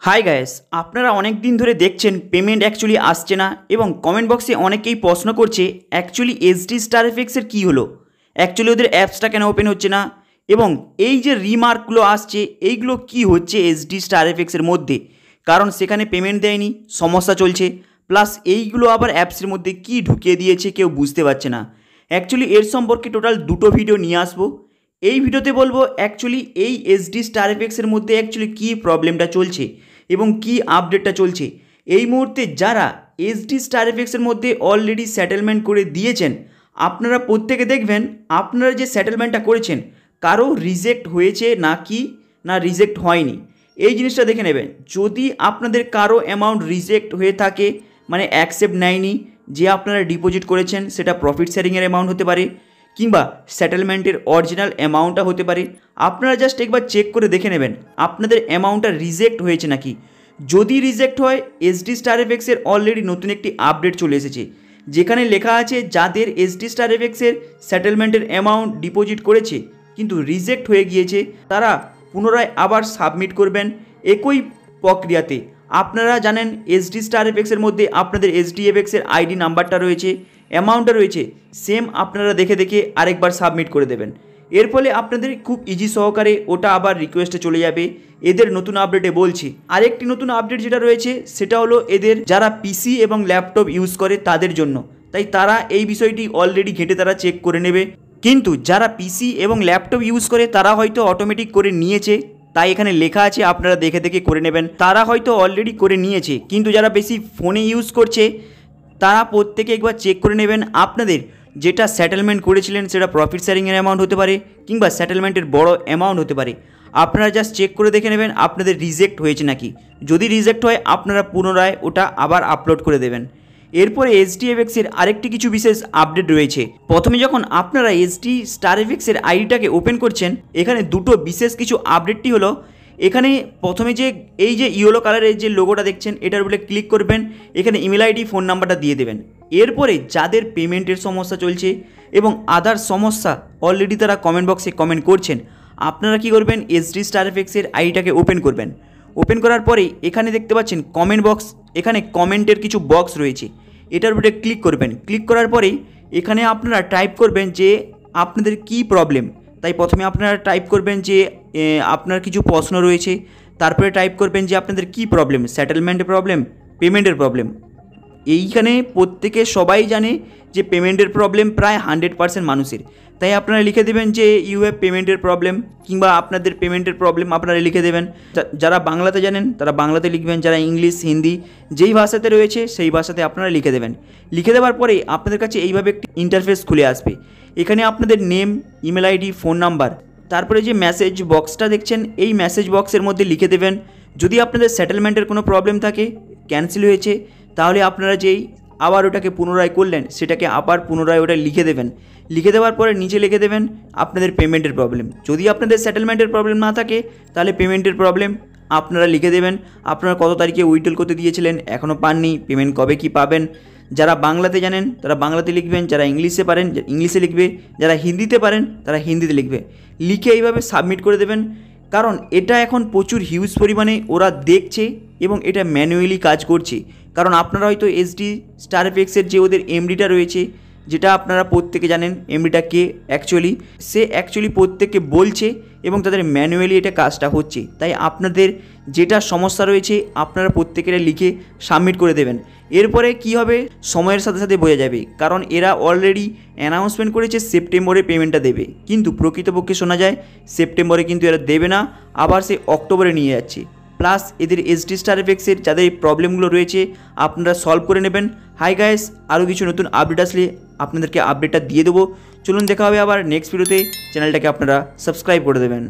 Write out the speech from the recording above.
Hi guys, আপনারা অনেক দিন ধরে দেখছেন পেমেন্ট অ্যাকচুয়ালি আসছে না এবং কমেন্ট বক্সে অনেকেই প্রশ্ন করছে অ্যাকচুয়ালি এসডি স্টার এফেক্টসের কী হলো, অ্যাকচুয়ালি ওদের অ্যাপসটা কেন ওপেন হচ্ছে না এবং এই যে রিমার্কগুলো আসছে এইগুলো কি হচ্ছে এসডি স্টার এফেক্টসের মধ্যে, কারণ সেখানে পেমেন্ট দেয়নি, সমস্যা চলছে, প্লাস এইগুলো আবার অ্যাপসের মধ্যে কি ঢুকিয়ে দিয়েছে কেউ বুঝতে পারছে না। অ্যাকচুয়ালি এর সম্পর্কে টোটাল দুটো ভিডিও নিয়ে আসবো। এই ভিডিওতে বলবো অ্যাকচুয়ালি এই এসডি স্টার এফেক্টসের মধ্যে অ্যাকচুয়ালি কী প্রবলেমটা চলছে এবং কি আপডেটটা চলছে। এই মুহূর্তে যারা এসডি স্টার এফেক্টসের মধ্যে অলরেডি সেটেলমেন্ট করে দিয়েছেন, আপনারা প্রত্যেকে দেখবেন আপনারা যে সেটেলমেন্টটা করেছেন কারো রিজেক্ট হয়েছে নাকি না রিজেক্ট হয়নি, এই জিনিসটা দেখে নেবেন। যদি আপনাদের কারো অ্যামাউন্ট রিজেক্ট হয়ে থাকে, মানে অ্যাকসেপ্ট নেয়নি, যে আপনারা ডিপোজিট করেছেন সেটা প্রফিট শেয়ারিংয়ের অ্যামাউন্ট হতে পারে কিংবা সেটেলমেন্টের অরিজিনাল অ্যামাউন্টটা হতে পারে, আপনারা জাস্ট একবার চেক করে দেখে নেবেন আপনাদের অ্যামাউন্টটা রিজেক্ট হয়েছে নাকি। যদি রিজেক্ট হয়, এসডি স্টার এফেক্টসের অলরেডি নতুন একটি আপডেট চলে এসেছে যেখানে লেখা আছে যাদের এসডি স্টার এফেক্টসের সেটেলমেন্টের অ্যামাউন্ট ডিপোজিট করেছে কিন্তু রিজেক্ট হয়ে গিয়েছে, তারা পুনরায় আবার সাবমিট করবেন একই প্রক্রিয়াতে। আপনারা জানেন এসডি স্টার এফেক্টসের মধ্যে আপনাদের এসডি এফেক্টসের আইডি নাম্বারটা রয়েছে, অ্যামাউন্টটা রয়েছে, সেম আপনারা দেখে দেখে আরেকবার সাবমিট করে দেবেন। এর ফলে আপনাদের খুব ইজি সহকারে ওটা আবার রিকোয়েস্টে চলে যাবে। এদের নতুন আপডেটে বলছি আরেকটি নতুন আপডেট যেটা রয়েছে সেটা হলো এদের যারা পিসি এবং ল্যাপটপ ইউজ করে তাদের জন্য, তাই তারা এই বিষয়টি অলরেডি ঘেঁটে তারা চেক করে নেবে। কিন্তু যারা পিসি এবং ল্যাপটপ ইউজ করে তারা হয়তো অটোমেটিক করে নিয়েছে, তাই এখানে লেখা আছে আপনারা দেখে দেখে করে নেবেন, তারা হয়তো অলরেডি করে নিয়েছে। কিন্তু যারা বেশি ফোনে ইউজ করছে তারা প্রত্যেকে একবার চেক করে নেবেন আপনাদের যেটা সেটেলমেন্ট করেছিলেন সেটা প্রফিট শেয়ারিংয়ের অ্যামাউন্ট হতে পারে কিংবা সেটেলমেন্টের বড় অ্যামাউন্ট হতে পারে। আপনারা জাস্ট চেক করে দেখে নেবেন আপনাদের রিজেক্ট হয়েছে নাকি। যদি রিজেক্ট হয় আপনারা পুনরায় ওটা আবার আপলোড করে দেবেন। এরপরে এসডি এফেক্টসের আরেকটি কিছু বিশেষ আপডেট রয়েছে। প্রথমে যখন আপনারা এসডি স্টার এফেক্টসের আইডিটাকে ওপেন করছেন, এখানে দুটো বিশেষ কিছু আপডেটটি হলো, এখানে প্রথমে যে এই যে ইয়েলো কালারের যে লোগোটা দেখছেন এটার উপরে ক্লিক করবেন, এখানে ইমেল আইডি ফোন নাম্বারটা দিয়ে দেবেন। এরপরে যাদের পেমেন্টের সমস্যা চলছে এবং আদার সমস্যা অলরেডি তারা কমেন্ট বক্সে কমেন্ট করছেন, আপনারা কি করবেন এসডি স্টার এফেক্টসের আইডিটাকে ওপেন করবেন। ওপেন করার পরে এখানে দেখতে পাচ্ছেন কমেন্ট বক্স, এখানে কমেন্টের কিছু বক্স রয়েছে, এটার উপরে ক্লিক করবেন। ক্লিক করার পরেই এখানে আপনারা টাইপ করবেন যে আপনাদের কি প্রবলেম। তাই প্রথমে আপনারা টাইপ করবেন যে আপনার কিছু প্রশ্ন রয়েছে, তারপরে টাইপ করবেন যে আপনাদের কি প্রবলেম, সেটেলমেন্টের প্রবলেম, পেমেন্টের প্রবলেম। এইখানে প্রত্যেকে সবাই জানে যে পেমেন্টের প্রবলেম প্রায় 100% মানুষের, তাই আপনারা লিখে দেবেন যে ইউ হ্যাভ পেমেন্টের প্রবলেম কিংবা আপনাদের পেমেন্টের প্রবলেম আপনারা লিখে দেবেন। যারা বাংলাতে জানেন তারা বাংলাতে লিখবেন, যারা ইংলিশ হিন্দি যেই ভাষাতে রয়েছে সেই ভাষাতে আপনারা লিখে দেবেন। লিখে দেওয়ার পরে আপনাদের কাছে এইভাবে একটি ইন্টারফেস খুলে আসবে। এখানে আপনাদের name, email ID, phone number, তারপরে যে মেসেজ বক্সটা দেখছেন এই মেসেজ বক্সের মধ্যে লিখে দেবেন যদি আপনাদের সেটেলমেন্টের কোনো প্রবলেম থাকে, ক্যান্সেল হয়েছে, তাহলে আপনারা যেই আবার ওটাকে পুনরায় করলেন সেটাকে আবার পুনরায় ওটা লিখে দেবেন। লিখে দেওয়ার পরে নিচে লিখে দেবেন আপনাদের পেমেন্টের প্রবলেম। যদি আপনাদের সেটেলমেন্টের প্রবলেম না থাকে তাহলে পেমেন্টের প্রবলেম আপনারা লিখে দেবেন। আপনারা কত তারিখে উইথড্রল করতে দিয়েছিলেন, এখনও পাননি, পেমেন্ট কবে কি পাবেন। যারা বাংলাতে জানেন তারা বাংলাতে লিখবেন, যারা ইংলিশে পারেন ইংলিশে লিখবে, যারা হিন্দিতে পারেন তারা হিন্দিতে লিখবে। লিখে এইভাবে সাবমিট করে দেবেন, কারণ এটা এখন প্রচুর হিউজ পরিমাণে ওরা দেখছে এবং এটা ম্যানুয়ালি কাজ করছে। কারণ আপনারা হয়তো এসডি স্টার এফেক্টসের যে ওদের এমডিটা রয়েছে, যেটা আপনারা প্রত্যেকে জানেন এমডিটা কে, সে অ্যাকচুয়ালি প্রত্যেককে বলছে এবং তাদের ম্যানুয়ালি এটা কাজটা হচ্ছে। তাই আপনাদের যেটা সমস্যা রয়েছে আপনারা প্রত্যেকের লিখে সাবমিট করে দেবেন। এরপরে কি হবে সময়ের সাথে সাথে বোঝা যাবে, কারণ এরা অলরেডি অ্যানাউন্সমেন্ট করেছে সেপ্টেম্বরে পেমেন্টটা দেবে, কিন্তু প্রকৃতপক্ষে শোনা যায় সেপ্টেম্বরে কিন্তু এরা দেবে না, আবার সে অক্টোবরে নিয়ে যাচ্ছে। প্লাস এদের এসডি স্টার এফেক্টসের যাদের এই প্রবলেমগুলো রয়েছে আপনারা সলভ করে নেবেন। হাই গাইস, আরও কিছু নতুন আপডেট আসলে আপনাদেরকে আপডেটটা দিয়ে দেবো। চলুন দেখা হবে আবার নেক্সট ভিডিওতে, চ্যানেলটাকে আপনারা সাবস্ক্রাইব করে দেবেন।